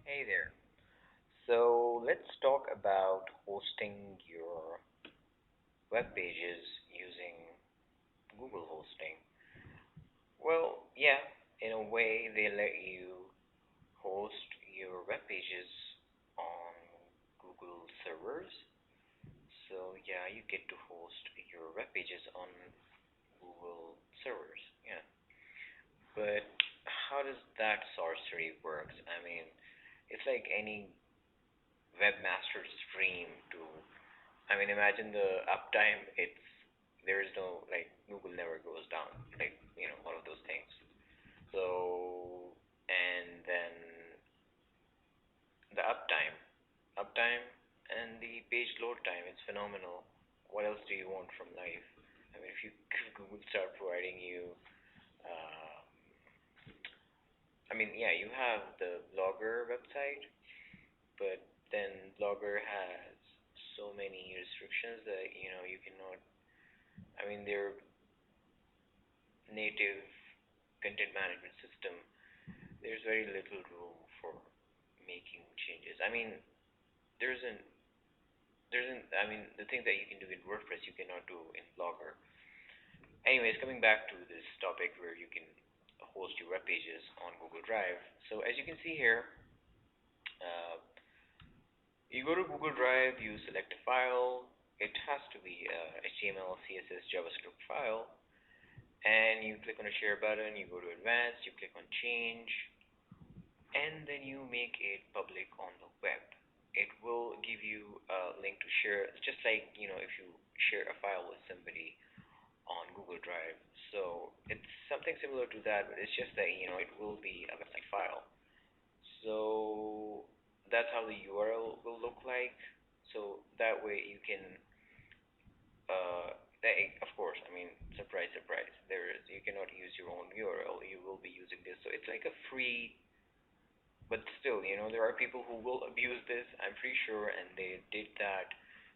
Hey there. So let's talk about hosting your web pages using Google Hosting. Well, yeah, in a way, they let you host your web pages on Google servers. So yeah, you get to host your web pages on Google servers. Yeah. But how does that sorcery works? I mean, it's like any webmaster stream to imagine the uptime. There is no like Google never goes down, like one of those things. So and then the uptime, and the page load time. It's phenomenal. What else do you want from life? If you Google start providing you, uh, yeah, you have the Blogger website, but then Blogger has so many restrictions that you cannot. Their native content management system, there's very little room for making changes. There isn't, the things that you can do in WordPress, you cannot do in Blogger. Anyways, coming back to this topic where you can host your web pages on Google Drive. So as you can see here, uh, you go to Google Drive, you select a file. It has to be a HTML, CSS, JavaScript file, and you click on the share button. You go to advanced, you click on change, and then you make it public on the web. It will give you a link to share, just like if you share a file with somebody on Google Drive. So it's something similar to that, but it's just that it will be a website file. So that's how the URL will look like. So that way you can, that, of course, surprise, surprise. You cannot use your own URL. You will be using this. So it's like a free, but still, there are people who will abuse this, I'm pretty sure, and they did that.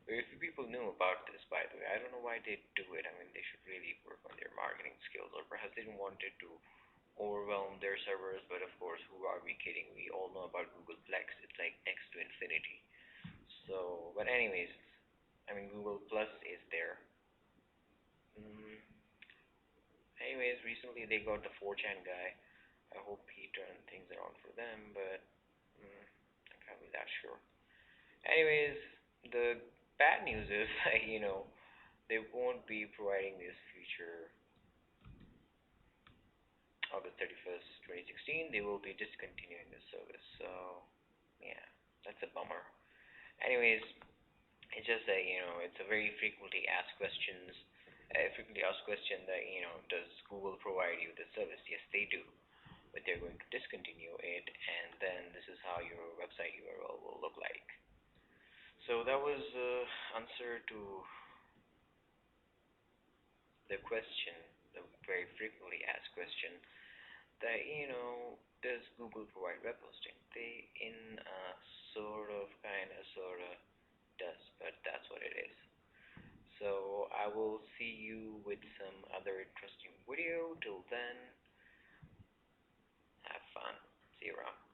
Very few people knew about this, by the way. I don't know why they do it. They should really work on their marketing skills, or perhaps they didn't want it to overwhelm their servers, but of course, who are we kidding? We all know about Googleplex. It's like X to infinity. So, but anyways, Google Plus is there. Mm, Anyways, recently they got the 4chan guy. I hope he turned things around for them, but I can't be that sure. Anyways, the bad news is that, they won't be providing this feature August 31st, 2016. They will be discontinuing the service. So, yeah, that's a bummer. Anyways, it's just that, it's a very frequently asked questions. Frequently asked question that, does Google provide you the service? Yes, they do, but they're going to discontinue it, and then this is how your website URL will look like. So that was the answer to the question, the very frequently asked question that, does Google provide web hosting? They, in a sort of, kind of, sort of, does, but that's what it is. So I will see you with some other interesting video. Till then, have fun. See you around.